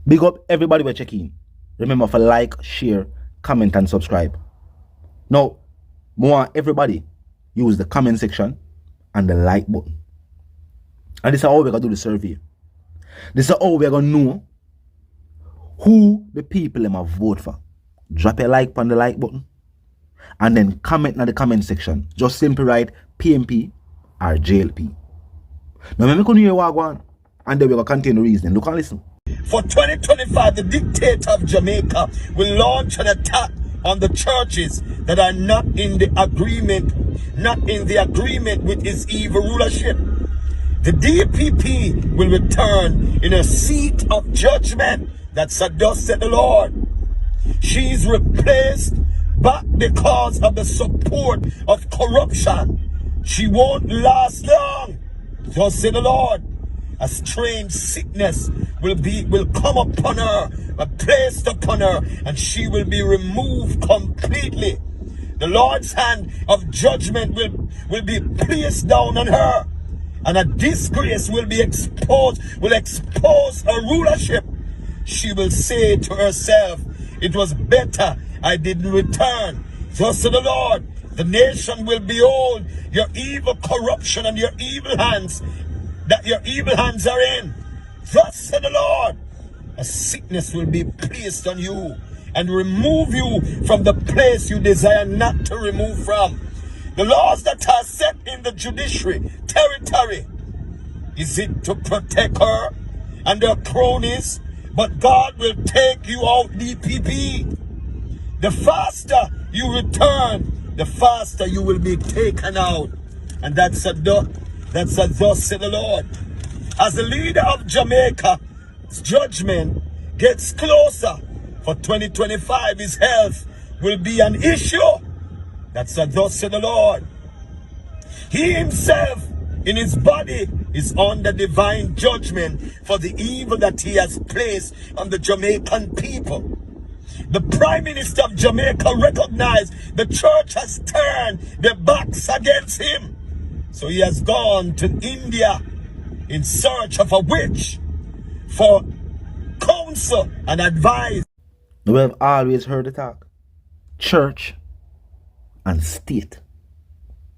Big up everybody we're checking. Remember to like, share, comment and subscribe. Now, more everybody use the comment section and the like button. And this is how we're going to do the survey. This is how we're going to know who the people them vote for. Drop a like on the like button and then comment in the comment section. Just simply write PMP or JLP. Now, let me continue what I want and then we're going to continue the reasoning. Look and listen. For 2025, the dictator of Jamaica will launch an attack on the churches that are not in the agreement with his evil rulership. The DPP will return in a seat of judgment. That's a thus said the Lord. She is replaced back because of the support of corruption. She won't last long. Thus said the Lord. A strange sickness will come upon her, placed upon her, and she will be removed completely. The Lord's hand of judgment will be placed down on her, and a disgrace will expose her rulership. She will say to herself, it was better I didn't return. Thus said the Lord, the nation will behold your evil corruption and your evil hands that your evil hands are in. Thus said the Lord, a sickness will be placed on you and remove you from the place you desire not to remove from. The laws that are set in the judiciary territory, is it to protect her and her cronies? But God will take you out, DPP. The faster you return, the faster you will be taken out. And that's a thus said the Lord. As the leader of Jamaica's judgment gets closer, for 2025, his health will be an issue. That's a thus said the Lord. He himself in his body is under divine judgment for the evil that he has placed on the Jamaican people. The Prime Minister of Jamaica recognized the church has turned their backs against him. So he has gone to India in search of a witch for counsel and advice. We have always heard the talk. Church and state.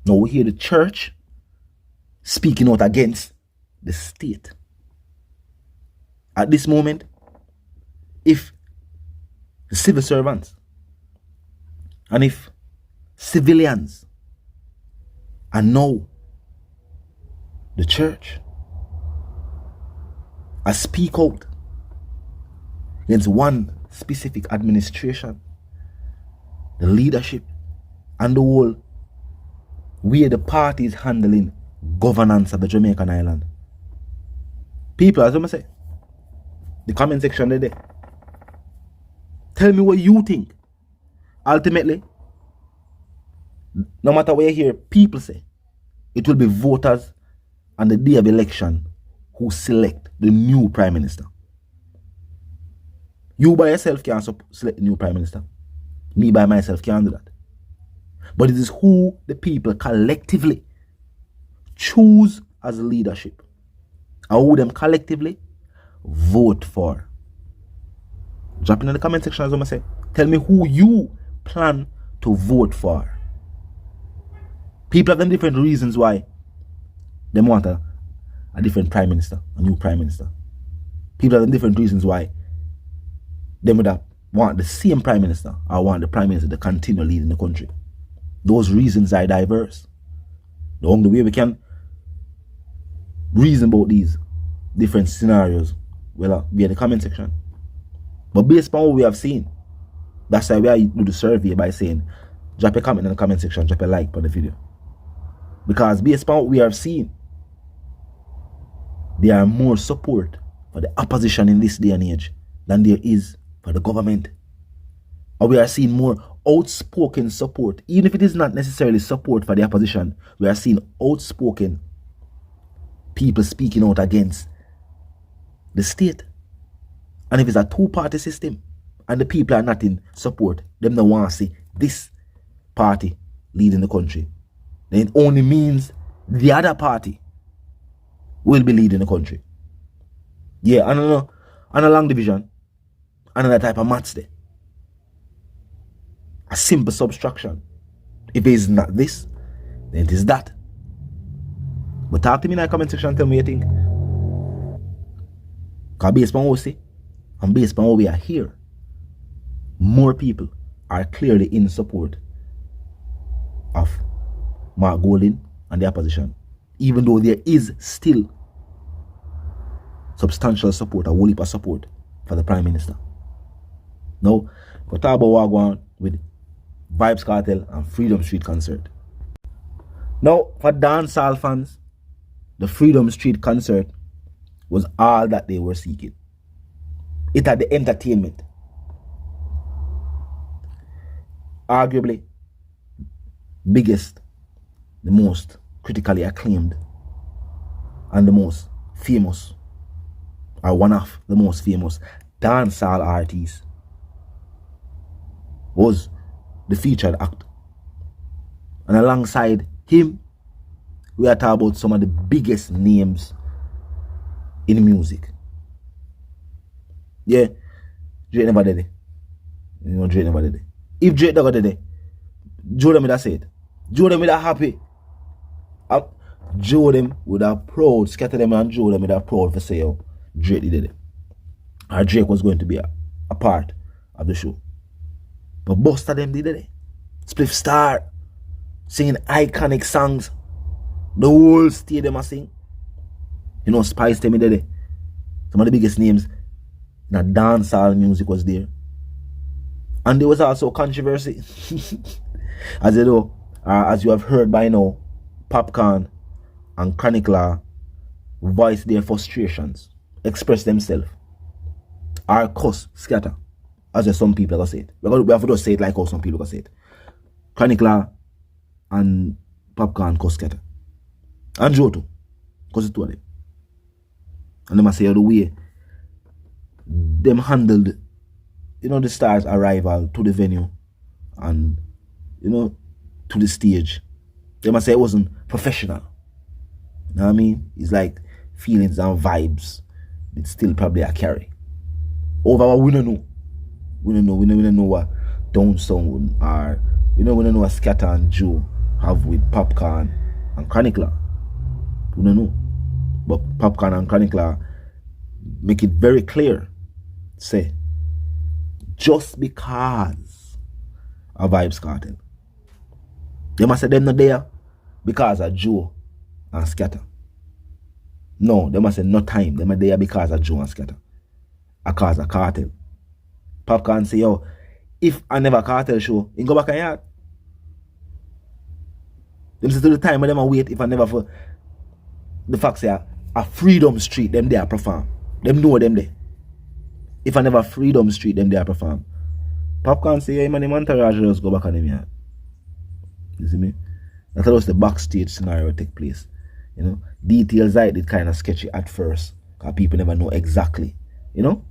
Now we hear the church speaking out against the state. At this moment, if the civil servants and if civilians and now the church I speak out against one specific administration, the leadership and the whole way the party is handling governance of the Jamaican island. People, as I say, the comment section there. Tell me what you think. Ultimately, no matter what you hear people say, it will be voters on the day of election who select the new Prime Minister. You by yourself can't select the new Prime Minister. Me by myself can't do that. But it is who the people collectively choose as leadership and who them collectively vote for. Drop in the comment section as I say. Tell me who you plan to vote for. People have them different reasons why they want a different Prime Minister, a new Prime Minister. People have them different reasons why they would want the same Prime Minister or want the Prime Minister to continue leading the country. Those reasons are diverse. The only way we can reason about these different scenarios will be in the comment section. But based on what we have seen, that's why we do the survey by saying, drop a comment in the comment section, drop a like for the video. Because based on what we have seen, there are more support for the opposition in this day and age than there is for the government. And we are seeing more outspoken support, even if it is not necessarily support for the opposition. We are seeing outspoken people speaking out against the state. And if it's a two-party system and the people are not in support, them don't want to see this party leading the country, then it only means the other party will be leading the country. Yeah, and a long division, Another type of maths there. A simple subtraction. If it is not this, then it is that. But talk to me in the comment section and tell me what you think. Because based on what we see, and based on what we are here, more people are clearly in support of Mark Golding and the opposition, even though there is still substantial support, a whole heap of support for the Prime Minister. Now, we'll talk about what going on with Vybz Kartel and Freedom Street concert. Now, for dancehall fans, the Freedom Street concert was all that they were seeking. It had the entertainment. Arguably, biggest, the most critically acclaimed, and the most famous, or one of the most famous dancehall artists was the featured act. And alongside him, we are talking about some of the biggest names in music. Yeah, Drake never did it. You know, Drake never did it. If Drake never did it, Joe them would have said. Joe them would have happy. Joe them would have proud. Scatter them and Joe them would have proud for say, oh, Drake did it. Or Drake was going to be a part of the show. But most of them did it. Spliff Star singing iconic songs. The whole stadium are sing. You know, Spice tell me did it. Some of the biggest names in the dancehall music was there. And there was also controversy. As you know, as you have heard by now, Popcorn and Chronicler voice their frustrations, express themselves, or cuss, scatter, as some people are going to say it. We have to say it like how some people are going to say it. Chronicler and Popcorn cuss, scatter. And Joe too, because it's two of them. And they must say the way them handled, you know, the Stars' arrival to the venue and, you know, to the stage. They must say it wasn't professional. You know what I mean? It's like feelings and vibes. It's still probably a carry. Over what we don't know. We don't know what Down Sound or we don't know what Scatter and Joe have with Popcorn and Chronicler. We don't know. But Popcorn and Chronicler make it very clear. Say, just because of Vybz Kartel, they must say them not there because of Joe and Scatter. No, they must say no time. They must there because of Joe and Scatter. Because of Kartel. Popcorn say, yo, if I never Kartel show, you go back and yard. Them say to the time when them wait if I never for the fact say a Freedom Street, them there perform. Them know them there. If I never Freedom Street, them there perform. Popcorn say, yeah, man, the entourage just go back on them yard. You see me? That's how the backstage scenario take place. You know, details like it kind of sketchy at first, because people never know exactly, you know,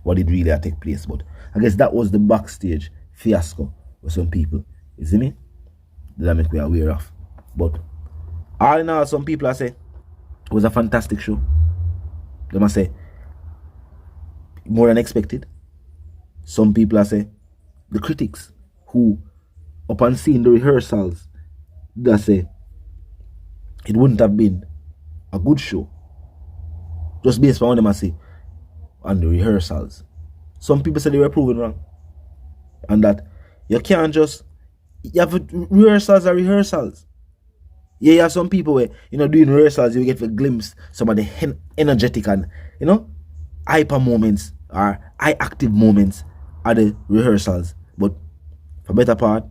what did really take place. But I guess that was the backstage fiasco with some people. You see me? That make we aware of. But all in all, some people I say it was a fantastic show. They must say more than expected. Some people I say the critics who upon seeing the rehearsals, they say it wouldn't have been a good show. Just based on what them say on the rehearsals. Some people say they were proven wrong. And that you can't just, you have rehearsals are rehearsals. Yeah, you have some people where, you know, doing rehearsals, you get a glimpse some of the energetic and, you know, hyper moments or high active moments at the rehearsals. But for better part,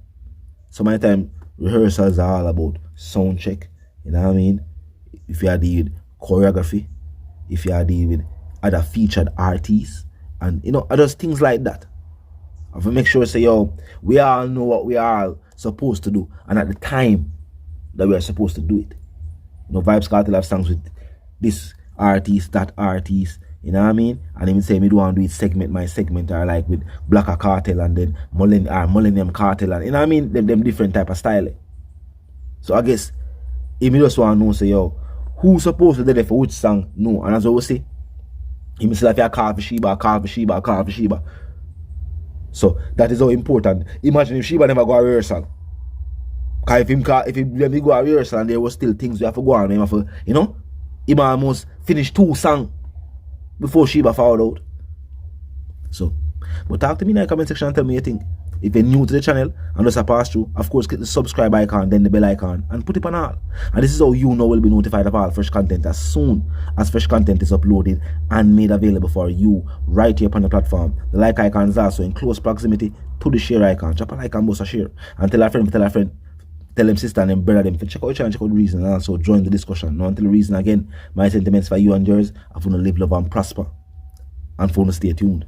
some of the time rehearsals are all about sound check. You know what I mean? If you are dealing with choreography, if you are dealing with other featured artists, and you know, other things like that. And to make sure say, yo, we all know what we are supposed to do, and at the time that we are supposed to do it. You know, Vybz Kartel have songs with this artist, that artist, you know what I mean? And even say me do want to do it segment, my segment are like with Blacker Kartel and then Millennium Kartel, and you know what I mean? Them different type of style. So I guess if me just want to know say, yo, who's supposed to do it for which song? No. And as I will say, He must like a call for Sheba. So that is how important. Imagine if Sheba never go a rehearsal. Cause if him go a rehearsal and there was still things we have to go on, him have to, you know, him almost finish 2 songs before Sheba found out. So, but talk to me in the comment section and tell me your thing. If you're new to the channel and just a pass through, of course click the subscribe icon, then the bell icon, and put it on all. And this is how you know will be notified of all fresh content as soon as fresh content is uploaded and made available for you right here upon the platform. The like icon is also in close proximity to the share icon. Drop a like and boost a share. And tell a friend, tell them sister and them brother them. Check out the channel, check out the reason, and also join the discussion. Now until the reason again, my sentiments for you and yours, I want to live, love, and prosper. And for to stay tuned.